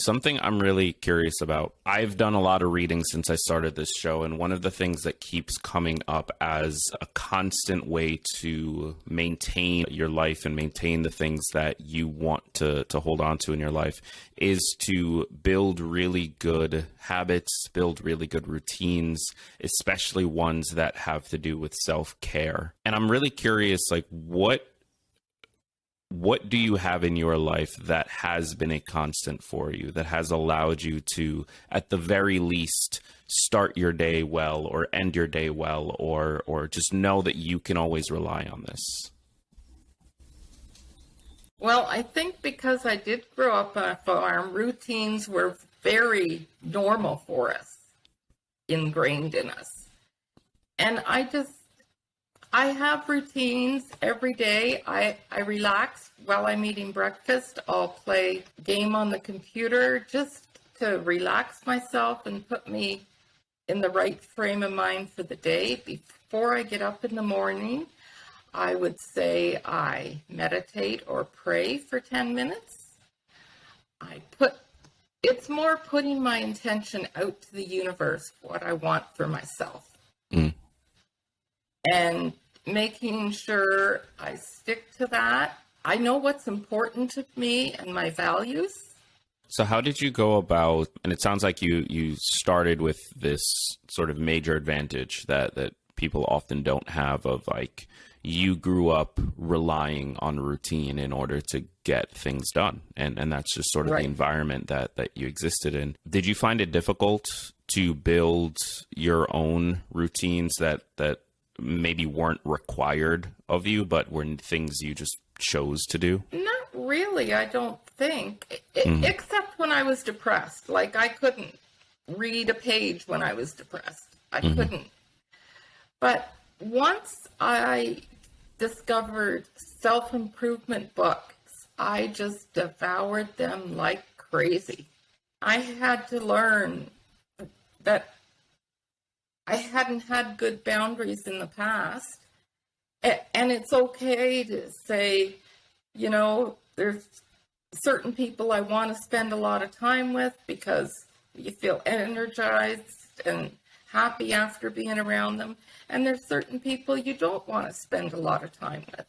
Something I'm really curious about. I've done a lot of reading since I started this show, and one of the things that keeps coming up as a constant way to maintain your life and maintain the things that you want to hold on to in your life is to build really good habits, build really good routines, especially ones that have to do with self-care. And I'm really curious, like, what do you have in your life that has been a constant for you, that has allowed you to, at the very least, start your day well or end your day well, or just know that you can always rely on this? Well, I think because I did grow up on a farm, routines were very normal for us, ingrained in us. And I have routines every day. I relax while I'm eating breakfast. I'll play a game on the computer just to relax myself and put me in the right frame of mind for the day. Before I get up in the morning, I would say I meditate or pray for 10 minutes. It's more putting my intention out to the universe, what I want for myself. Mm. And making sure I stick to that. I know what's important to me and my values. So how did you go about, and it sounds like you started with this sort of major advantage that people often don't have, of like, you grew up relying on routine in order to get things done. And that's just sort of Right. the environment that you existed in. Did you find it difficult to build your own routines that maybe weren't required of you, but were things you just chose to do? Not really, I don't think, except when I was depressed. Like, I couldn't read a page when I was depressed. I couldn't. But once I discovered self-improvement books, I just devoured them like crazy. I had to learn that I hadn't had good boundaries in the past. And it's okay to say, there's certain people I want to spend a lot of time with because you feel energized and happy after being around them. And there's certain people you don't want to spend a lot of time with.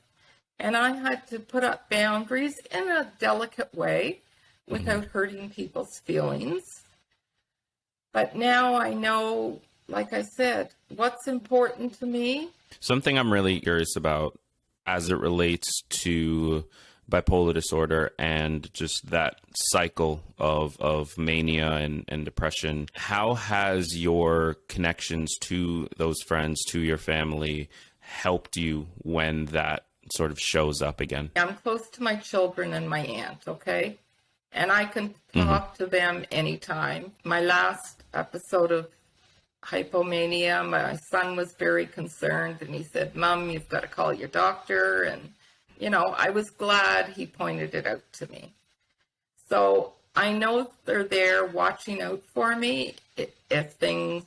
And I had to put up boundaries in a delicate way without hurting people's feelings. But now I know, like I said, what's important to me. Something I'm really curious about as it relates to bipolar disorder and just that cycle of mania and depression. How has your connections to those friends, to your family, helped you when that sort of shows up again? I'm close to my children and my aunt, okay? And I can talk to them anytime. My last episode of hypomania, my son was very concerned and he said, "Mom, you've got to call your doctor." And, I was glad he pointed it out to me. So I know they're there watching out for me if things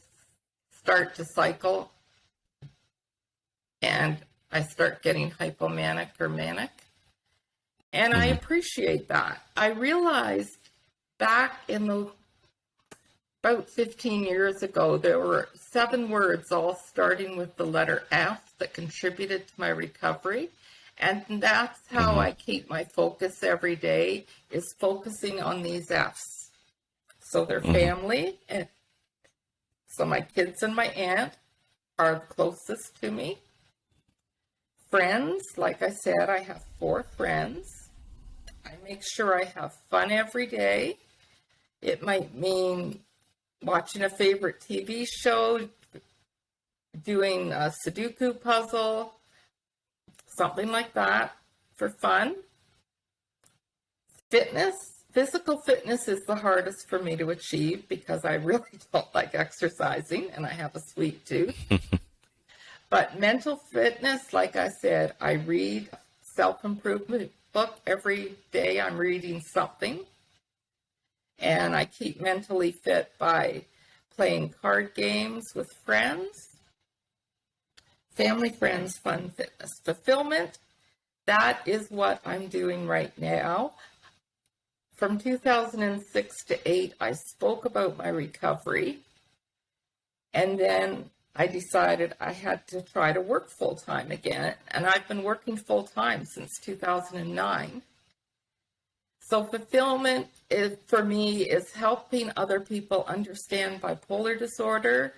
start to cycle and I start getting hypomanic or manic. And I appreciate that. I realized back in about 15 years ago, there were 7 words all starting with the letter F that contributed to my recovery. And that's how I keep my focus every day, is focusing on these F's. So they're family. And so my kids and my aunt are the closest to me. Friends, like I said, I have 4 friends. I make sure I have fun every day. It might mean watching a favorite TV show, doing a Sudoku puzzle, something like that for fun. Physical fitness is the hardest for me to achieve because I really don't like exercising and I have a sweet tooth. But mental fitness, like I said, I read a self-improvement book every day. I'm reading something. And I keep mentally fit by playing card games with friends. Family, friends, fun, fitness, fulfillment. That is what I'm doing right now. from 2006 to 8, I spoke about my recovery. And then I decided I had to try to work full-time again. And I've been working full-time since 2009. So fulfillment for me is helping other people understand bipolar disorder,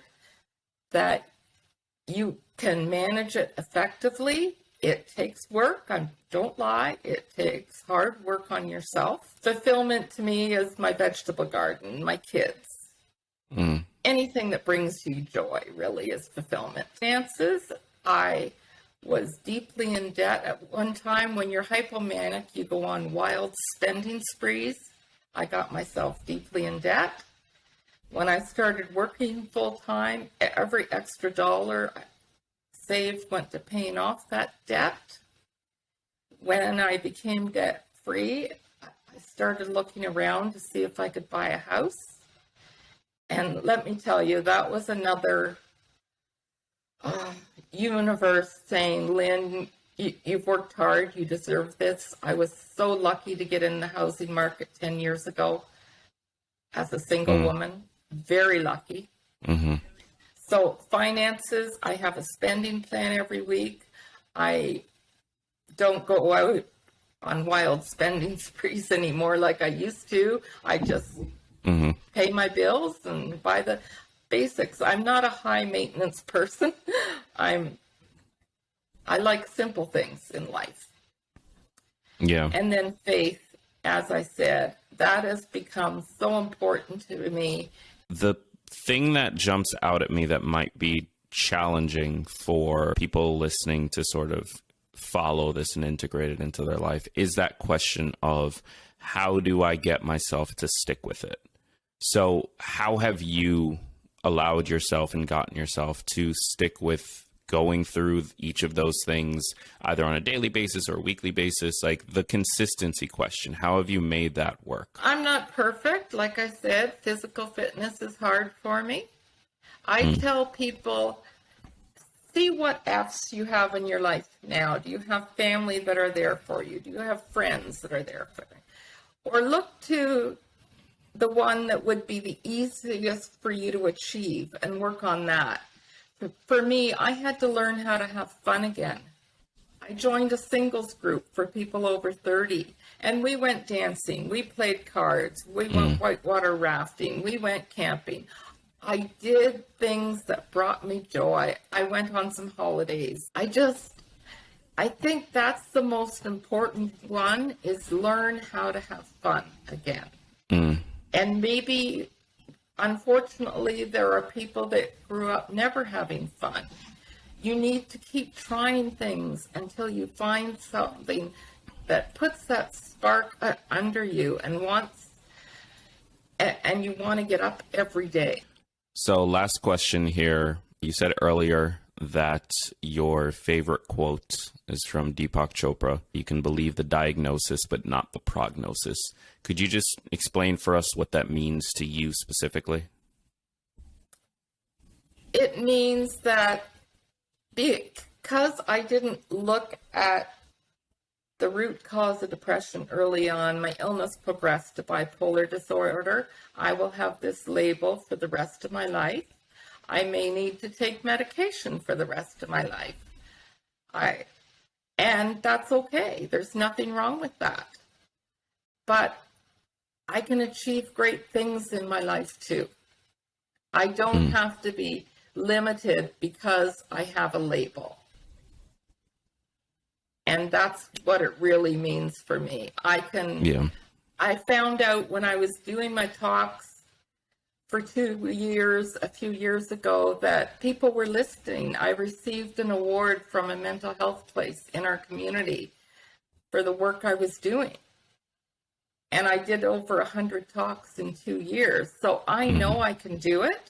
that you can manage it effectively. It takes work. I don't lie. It takes hard work on yourself. Fulfillment to me is my vegetable garden, my kids. Anything that brings you joy really is fulfillment. Finances, I was deeply in debt at one time. When you're hypomanic, you go on wild spending sprees. I got myself deeply in debt. When I started working full-time, every extra dollar I saved went to paying off that debt. When I became debt-free, I started looking around to see if I could buy a house. And let me tell you, that was another universe saying, Lynn, you've worked hard, you deserve this. I was so lucky to get in the housing market 10 years ago as a single woman. Very lucky. So finances, I have a spending plan every week. I don't go out on wild spending sprees anymore like I used to. I just pay my bills and buy the basics. I'm not a high maintenance person. I like simple things in life. Yeah. And then faith, as I said, that has become so important to me. The thing that jumps out at me that might be challenging for people listening to sort of follow this and integrate it into their life is that question of, how do I get myself to stick with it? So how have you allowed yourself and gotten yourself to stick with going through each of those things, either on a daily basis or a weekly basis? Like the consistency question, how have you made that work? I'm not perfect. Like I said, physical fitness is hard for me. I tell people, see what F's you have in your life now. Do you have family that are there for you? Do you have friends that are there for you? Or look to the one that would be the easiest for you to achieve and work on that. For me, I had to learn how to have fun again. I joined a singles group for people over 30, and we went dancing, we played cards, we went whitewater rafting, we went camping. I did things that brought me joy. I went on some holidays. I think that's the most important one, is learn how to have fun again. And maybe, unfortunately, there are people that grew up never having fun. You need to keep trying things until you find something that puts that spark under you and you want to get up every day. So last question here. You said earlier that your favorite quote is from Deepak Chopra. You can believe the diagnosis, but not the prognosis. Could you just explain for us what that means to you specifically? It means that because I didn't look at the root cause of depression early on, my illness progressed to bipolar disorder. I will have this label for the rest of my life. I may need to take medication for the rest of my life. And that's okay. There's nothing wrong with that. But I can achieve great things in my life too. I don't have to be limited because I have a label. And that's what it really means for me. I found out when I was doing my talks for 2 years, a few years ago, that people were listening. I received an award from a mental health place in our community for the work I was doing. And I did over 100 talks in 2 years. So I know I can do it.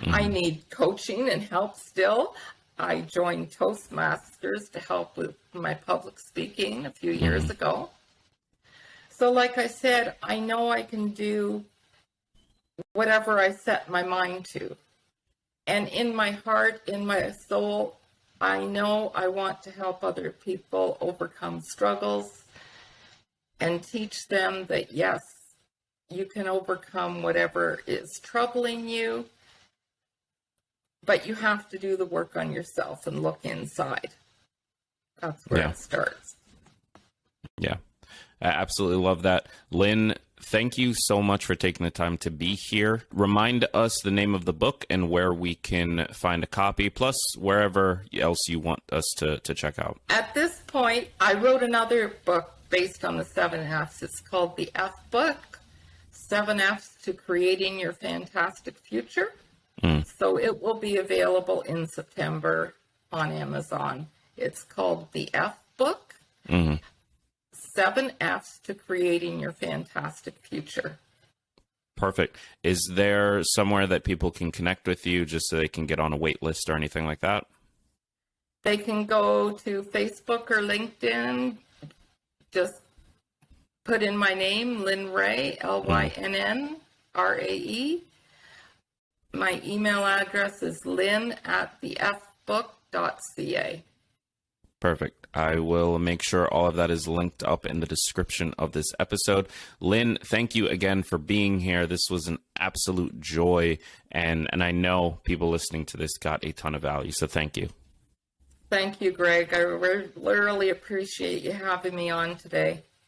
I need coaching and help still. I joined Toastmasters to help with my public speaking a few years ago. So like I said, I know I can do whatever I set my mind to. And in my heart, in my soul, I know I want to help other people overcome struggles and teach them that, yes, you can overcome whatever is troubling you. But you have to do the work on yourself and look inside. That's where it starts. Yeah, I absolutely love that. Lynn, thank you so much for taking the time to be here. Remind us the name of the book and where we can find a copy, plus wherever else you want us to check out. At this point, I wrote another book based on the 7 F's. It's called The F Book, 7 F's to Creating Your Fantastic Future. So it will be available in September on Amazon. It's called The F Book, 7 F's to Creating Your Fantastic Future. Perfect. Is there somewhere that people can connect with you just so they can get on a wait list or anything like that? They can go to Facebook or LinkedIn. Just put in my name, Lynn Rae, LYNNRAE. My email address is lynn@thefbook.ca. Perfect. I will make sure all of that is linked up in the description of this episode. Lynn, thank you again for being here. This was an absolute joy, and I know people listening to this got a ton of value, so thank you. Thank you, Greg. I really appreciate you having me on today.